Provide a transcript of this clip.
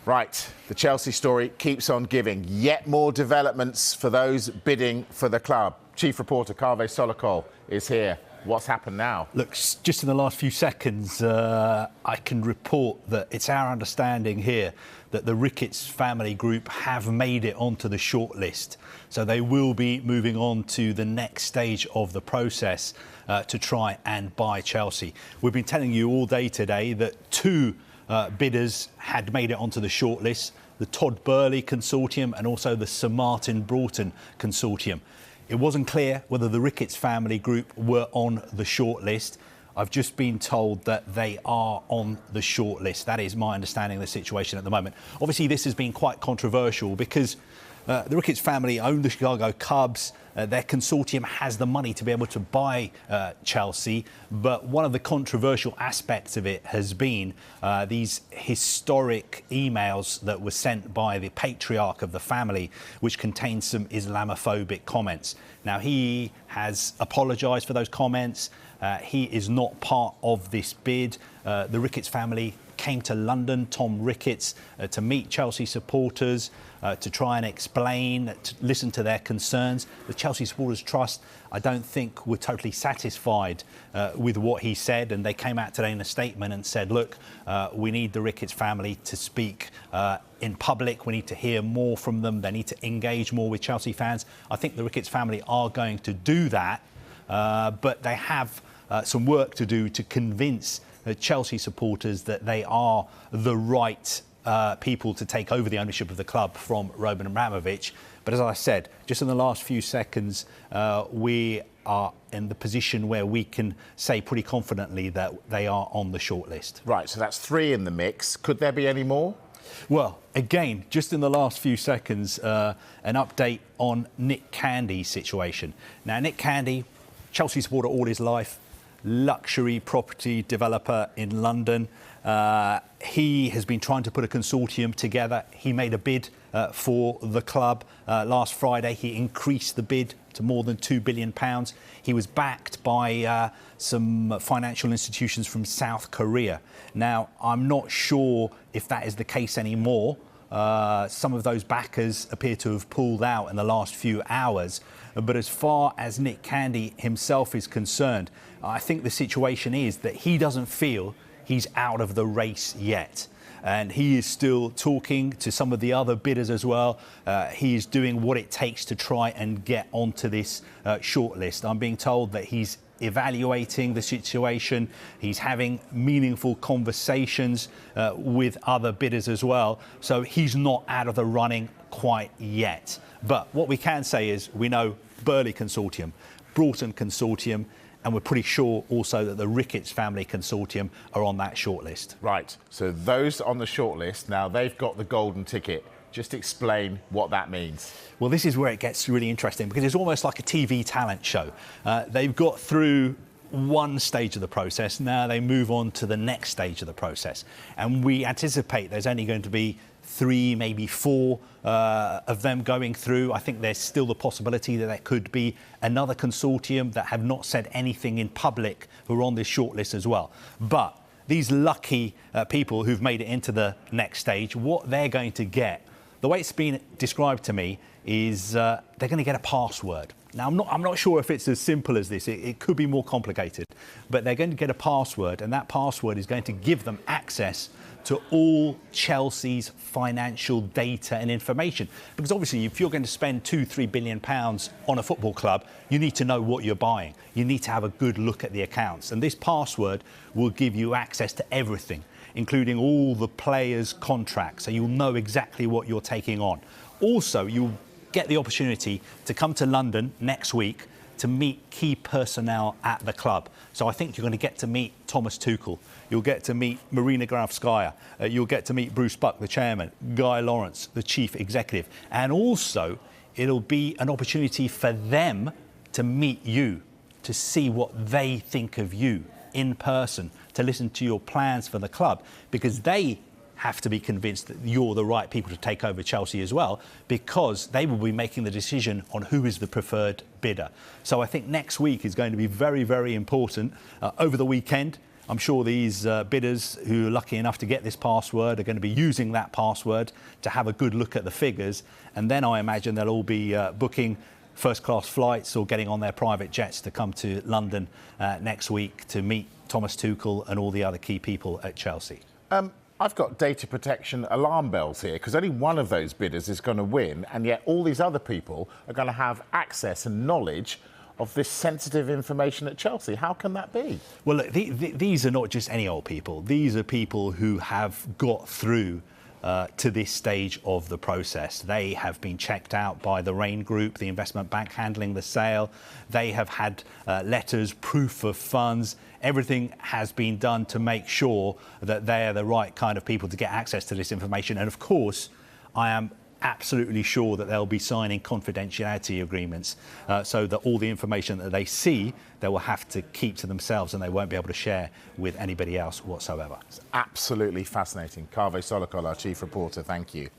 Right, the Chelsea story keeps on giving. Yet more developments for those bidding for the club. Chief reporter Kaveh Solhekol is here. What's happened now? Look, just in the last few seconds, I can report that it's our understanding here that the Ricketts family group have made it onto the shortlist. So they will be moving on to the next stage of the process to try and buy Chelsea. We've been telling you all day today that two bidders had made it onto the shortlist, the Todd Boehly consortium and also the Sir Martin Broughton consortium. It wasn't clear whether the Ricketts family group were on the shortlist. I've just been told that they are on the shortlist. That is my understanding of the situation at the moment. Obviously, this has been quite controversial because the Ricketts family own the Chicago Cubs. Their consortium has the money to be able to buy Chelsea. But one of the controversial aspects of it has been these historic emails that were sent by the patriarch of the family, which contained some Islamophobic comments. Now, he has apologised for those comments. He is not part of this bid. The Ricketts family came to London, Tom Ricketts, to meet Chelsea supporters, to try and explain, to listen to their concerns. The Chelsea Supporters Trust, I don't think, were totally satisfied with what he said, and they came out today in a statement and said, look, we need the Ricketts family to speak in public. We need to hear more from them. They need to engage more with Chelsea fans. I think the Ricketts family are going to do that, but they have some work to do to convince Chelsea supporters that they are the right people to take over the ownership of the club from Roman Abramovich. But as I said, just in the last few seconds, we are in the position where we can say pretty confidently that they are on the shortlist. Right, so that's three in the mix. Could there be any more? Well, again, just in the last few seconds, an update on Nick Candy's situation. Now, Nick Candy, Chelsea supporter all his life, luxury property developer in London. He has been trying to put a consortium together. He made a bid for the club last Friday. He increased the bid to more than £2 billion. He was backed by some financial institutions from South Korea. Now, I'm not sure if that is the case anymore. Some of those backers appear to have pulled out in the last few hours. But as far as Nick Candy himself is concerned, I think the situation is that he doesn't feel he's out of the race yet. And he is still talking to some of the other bidders as well. He is doing what it takes to try and get onto this shortlist. I'm being told that he's evaluating the situation. He's having meaningful conversations with other bidders as well. So he's not out of the running quite yet. But what we can say is we know Boehly consortium, Broughton consortium, and we're pretty sure also that the Ricketts family consortium are on that shortlist. Right, so those on the shortlist, now they've got the golden ticket. Just explain what that means. Well, this is where it gets really interesting because it's almost like a TV talent show. They've got through one stage of the process. Now they move on to the next stage of the process. And we anticipate there's only going to be 3, maybe 4 of them going through. I think there's still the possibility that there could be another consortium that have not said anything in public who are on this shortlist as well. But these lucky people who've made it into the next stage, what they're going to get, the way it's been described to me, is they're going to get a password. Now, I'm not sure if it's as simple as this. It could be more complicated. But they're going to get a password, and that password is going to give them access to all Chelsea's financial data and information. Because obviously, if you're going to spend £2-3 billion on a football club, you need to know what you're buying. You need to have a good look at the accounts. And this password will give you access to everything, including all the players' contracts. So you'll know exactly what you're taking on. Also, you'll get the opportunity to come to London next week to meet key personnel at the club. So I think you're going to get to meet Thomas Tuchel. You'll get to meet Marina Grafskaya. You'll get to meet Bruce Buck, the chairman, Guy Lawrence, the chief executive. And also, it'll be an opportunity for them to meet you, to see what they think of you in person, to listen to your plans for the club, because they have to be convinced that you're the right people to take over Chelsea as well, because they will be making the decision on who is the preferred bidder. So I think next week is going to be very, very important. Over the weekend, I'm sure these bidders who are lucky enough to get this password are going to be using that password to have a good look at the figures. And then I imagine they'll all be booking first-class flights or getting on their private jets to come to London next week to meet Thomas Tuchel and all the other key people at Chelsea. I've got data protection alarm bells here because only one of those bidders is going to win, and yet all these other people are going to have access and knowledge of this sensitive information at Chelsea. How can that be? Well, look, these are not just any old people. These are people who have got through to this stage of the process. They have been checked out by the Rain Group, the investment bank handling the sale. They have had letters, proof of funds. Everything has been done to make sure that they are the right kind of people to get access to this information. And of course, I am absolutely sure that they'll be signing confidentiality agreements so that all the information that they see, they will have to keep to themselves and they won't be able to share with anybody else whatsoever. It's absolutely fascinating. Kaveh Solhekol, our chief reporter, thank you.